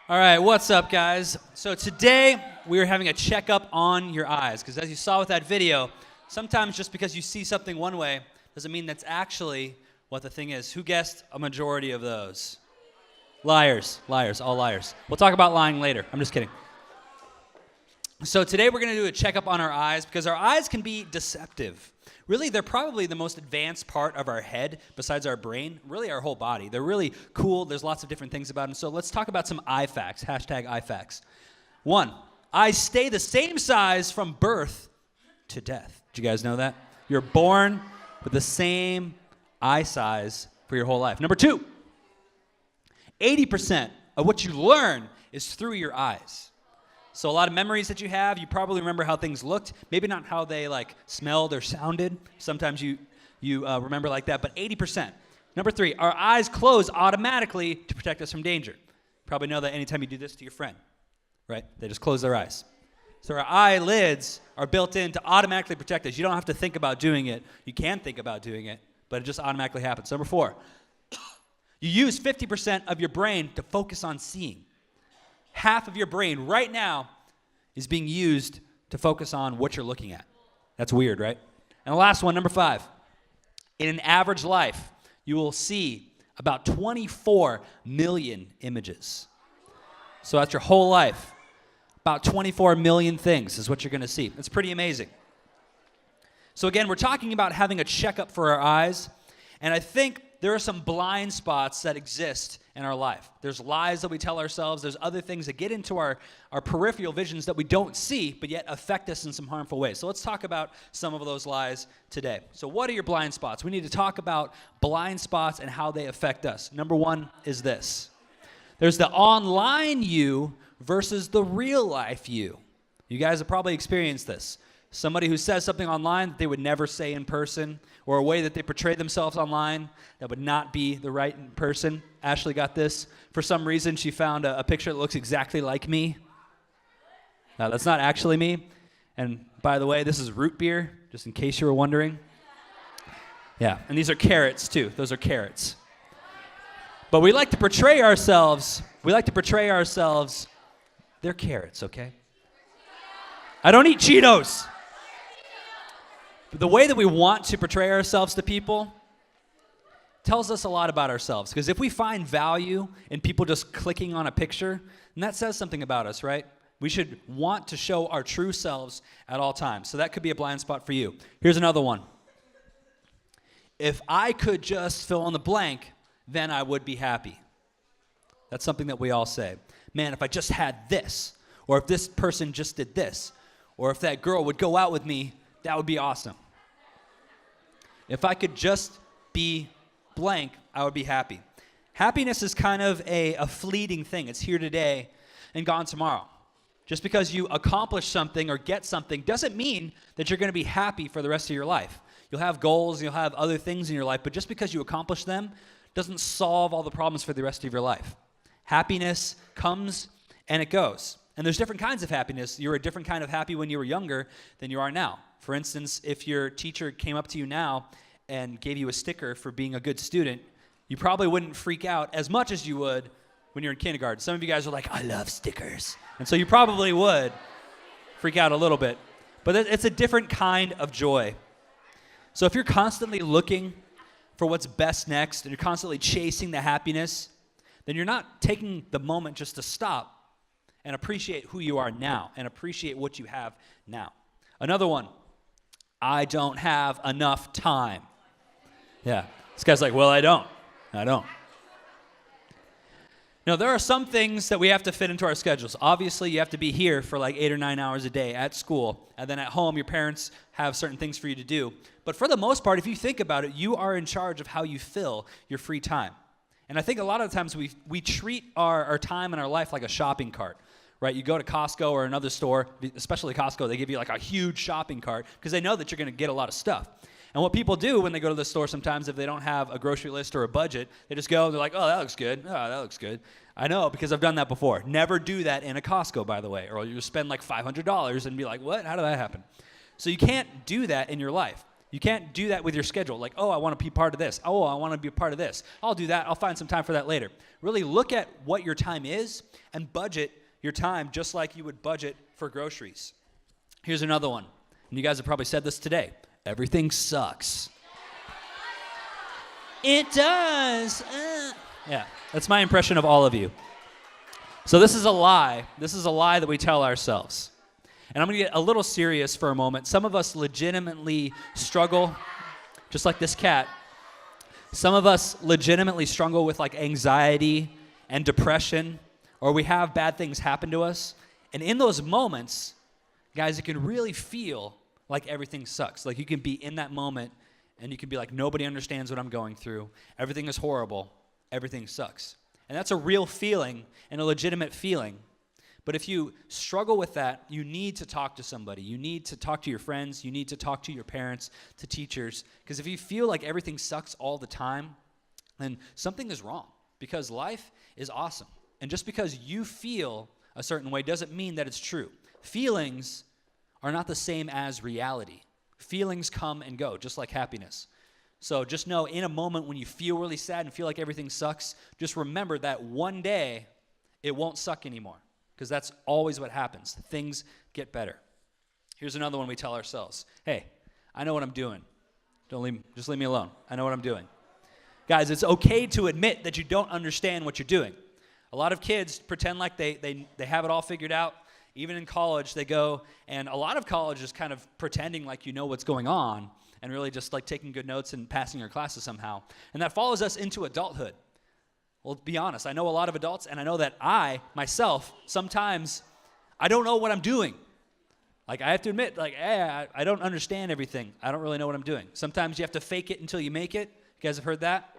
All right, what's up, guys? So today we are having a checkup on your eyes, because as you saw with that video, sometimes just because you see something one way doesn't mean that's actually what the thing is. Who guessed a majority of those? Liars, all liars. We'll talk about lying later. I'm just kidding. So today we're going to do a checkup on our eyes because our eyes can be deceptive. Really, they're probably the most advanced part of our head besides our brain, really our whole body. They're really cool. There's lots of different things about them. So let's talk about some eye facts, hashtag eye facts. 1, eyes stay the same size from birth to death. Did you guys know that? You're born with the same eye size for your whole life. Number 2, 80% of what you learn is through your eyes. So a lot of memories that you have, you probably remember how things looked. Maybe not how they smelled or sounded. Sometimes you remember like that, but 80%. Number 3, our eyes close automatically to protect us from danger. You probably know that anytime you do this to your friend, right? They just close their eyes. So our eyelids are built in to automatically protect us. You don't have to think about doing it. You can think about doing it, but it just automatically happens. Number 4, you use 50% of your brain to focus on seeing. Half of your brain right now is being used to focus on what you're looking at. That's weird, right? And the last one, number 5. In an average life, you will see about 24 million images. So that's your whole life. About 24 million things is what you're going to see. It's pretty amazing. So again, we're talking about having a checkup for our eyes, and I think there are some blind spots that exist in our life. There's lies that we tell ourselves. There's other things that get into our peripheral visions that we don't see, but yet affect us in some harmful ways. So let's talk about some of those lies today. So what are your blind spots? We need to talk about blind spots and how they affect us. Number 1 is this. There's the online you versus the real life you. You guys have probably experienced this. Somebody who says something online that they would never say in person, or a way that they portray themselves online that would not be the right person. Ashley got this. For some reason, she found a picture that looks exactly like me. Now, that's not actually me. And by the way, this is root beer, just in case you were wondering. Yeah, and these are carrots, too. Those are carrots. But we like to portray ourselves. They're carrots, okay? I don't eat Cheetos. The way that we want to portray ourselves to people tells us a lot about ourselves. Because if we find value in people just clicking on a picture, then that says something about us, right? We should want to show our true selves at all times. So that could be a blind spot for you. Here's another one. If I could just fill in the blank, then I would be happy. That's something that we all say. Man, if I just had this, or if this person just did this, or if that girl would go out with me, that would be awesome. If I could just be blank, I would be happy. Happiness is kind of a fleeting thing. It's here today and gone tomorrow. Just because you accomplish something or get something doesn't mean that you're going to be happy for the rest of your life. You'll have goals, you'll have other things in your life, but just because you accomplish them doesn't solve all the problems for the rest of your life. Happiness comes and it goes. And there's different kinds of happiness. You're a different kind of happy when you were younger than you are now. For instance, if your teacher came up to you now and gave you a sticker for being a good student, you probably wouldn't freak out as much as you would when you're in kindergarten. Some of you guys are like, I love stickers. And so you probably would freak out a little bit. But it's a different kind of joy. So if you're constantly looking for what's best next and you're constantly chasing the happiness, then you're not taking the moment just to stop and appreciate who you are now, and appreciate what you have now. Another one, I don't have enough time. Yeah, this guy's like, well, I don't. Now, there are some things that we have to fit into our schedules. Obviously, you have to be here for like 8 or 9 hours a day at school, and then at home, your parents have certain things for you to do. But for the most part, if you think about it, you are in charge of how you fill your free time. And I think a lot of the times we treat our time and our life like a shopping cart. Right, you go to Costco or another store, especially Costco, they give you like a huge shopping cart because they know that you're going to get a lot of stuff. And what people do when they go to the store sometimes, if they don't have a grocery list or a budget, they just go and they're like, oh, that looks good. Oh, that looks good. I know because I've done that before. Never do that in a Costco, by the way, or you'll spend like $500 and be like, what? How did that happen? So you can't do that in your life. You can't do that with your schedule. Like, oh, I want to be part of this. Oh, I want to be a part of this. I'll do that. I'll find some time for that later. Really look at what your time is and budget your time just like you would budget for groceries. Here's another one. And you guys have probably said this today. Everything sucks. It does. Yeah, that's my impression of all of you. So this is a lie. This is a lie that we tell ourselves. And I'm going to get a little serious for a moment. Some of us legitimately struggle, just like this cat. Some of us legitimately struggle with like anxiety and depression, or we have bad things happen to us. And in those moments, guys, it can really feel like everything sucks. Like you can be in that moment and you can be like, nobody understands what I'm going through. Everything is horrible. Everything sucks. And that's a real feeling and a legitimate feeling. But if you struggle with that, you need to talk to somebody. You need to talk to your friends. You need to talk to your parents, to teachers. Because if you feel like everything sucks all the time, then something is wrong. Because life is awesome. And just because you feel a certain way doesn't mean that it's true. Feelings are not the same as reality. Feelings come and go, just like happiness. So just know in a moment when you feel really sad and feel like everything sucks, just remember that one day it won't suck anymore. Because that's always what happens. Things get better. Here's another one we tell ourselves. Hey, I know what I'm doing. Just leave me alone. I know what I'm doing. Guys, it's okay to admit that you don't understand what you're doing. A lot of kids pretend like they have it all figured out. Even in college, they go, and a lot of college is kind of pretending like you know what's going on and really just like taking good notes and passing your classes somehow. And that follows us into adulthood. Well, to be honest, I know a lot of adults, and I know that I, myself, sometimes I don't know what I'm doing. Like, I have to admit, like, hey, I don't understand everything. I don't really know what I'm doing. Sometimes you have to fake it until you make it. You guys have heard that?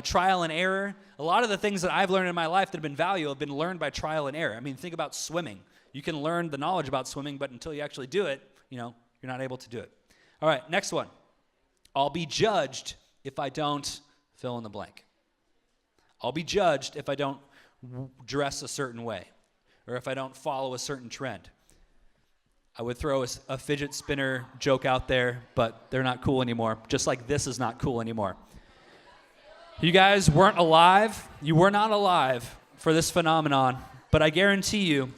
Trial and error. A lot of the things that I've learned in my life that have been valuable have been learned by trial and error. I mean, think about swimming. You can learn the knowledge about swimming, but until you actually do it, you're not able to do it. All right, next one. I'll be judged if I don't fill in the blank. I'll be judged if I don't dress a certain way or if I don't follow a certain trend. I would throw a fidget spinner joke out there, but they're not cool anymore, just like this is not cool anymore. You guys weren't alive. You were not alive for this phenomenon, but I guarantee you,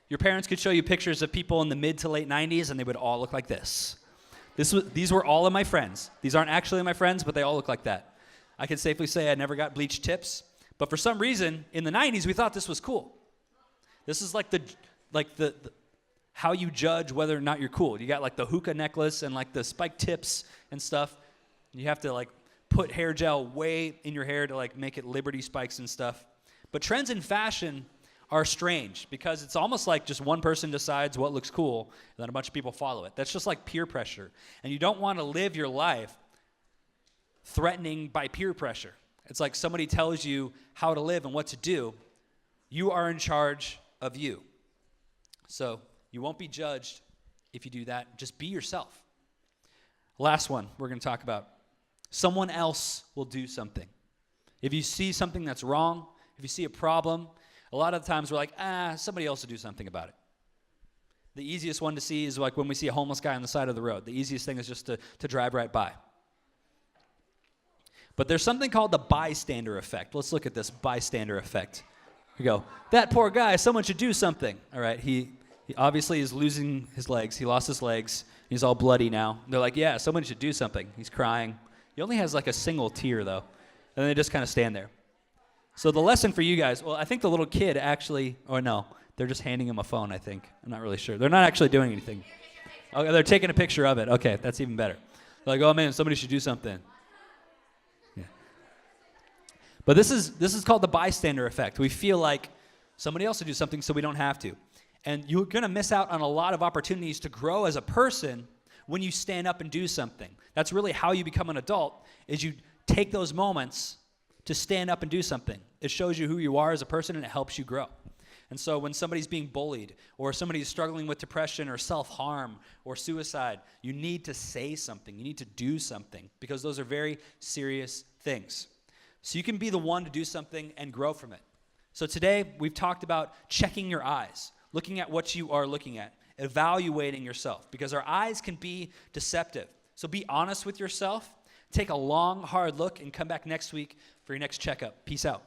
your parents could show you pictures of people in the mid to late 90s, and they would all look like this. These were all of my friends. These aren't actually my friends, but they all look like that. I can safely say I never got bleached tips, but for some reason, in the 90s, we thought this was cool. This is like the how you judge whether or not you're cool. You got like the hookah necklace and like the spiked tips and stuff. You have to like put hair gel way in your hair to like make it Liberty spikes and stuff. But trends in fashion are strange because it's almost like just one person decides what looks cool and then a bunch of people follow it. That's just like peer pressure. And you don't want to live your life threatening by peer pressure. It's like somebody tells you how to live and what to do. You are in charge of you. So you won't be judged if you do that. Just be yourself. Last one we're going to talk about. Someone else will do something. If you see something that's wrong, if you see a problem, a lot of the times we're like, somebody else will do something about it. The easiest one to see is like when we see a homeless guy on the side of the road. The easiest thing is just to drive right by. But there's something called the bystander effect. Let's look at this bystander effect. We go, that poor guy, someone should do something. All right, he obviously is losing his legs. He lost his legs. He's all bloody now. They're like, yeah, someone should do something. He's crying. He only has like a single tear, though. And they just kind of stand there. So the lesson for you guys, well, I think the little kid actually, or no, they're just handing him a phone, I think. I'm not really sure. They're not actually doing anything. Okay, they're taking a picture of it. Okay, that's even better. They're like, oh, man, somebody should do something. Yeah. But this is called the bystander effect. We feel like somebody else will do something so we don't have to. And you're going to miss out on a lot of opportunities to grow as a person when you stand up and do something. That's really how you become an adult, is you take those moments to stand up and do something. It shows you who you are as a person, and it helps you grow. And so when somebody's being bullied or somebody's struggling with depression or self-harm or suicide, you need to say something. You need to do something because those are very serious things. So you can be the one to do something and grow from it. So today we've talked about checking your eyes, looking at what you are looking at, evaluating yourself, because our eyes can be deceptive. So be honest with yourself. Take a long, hard look and come back next week for your next checkup. Peace out.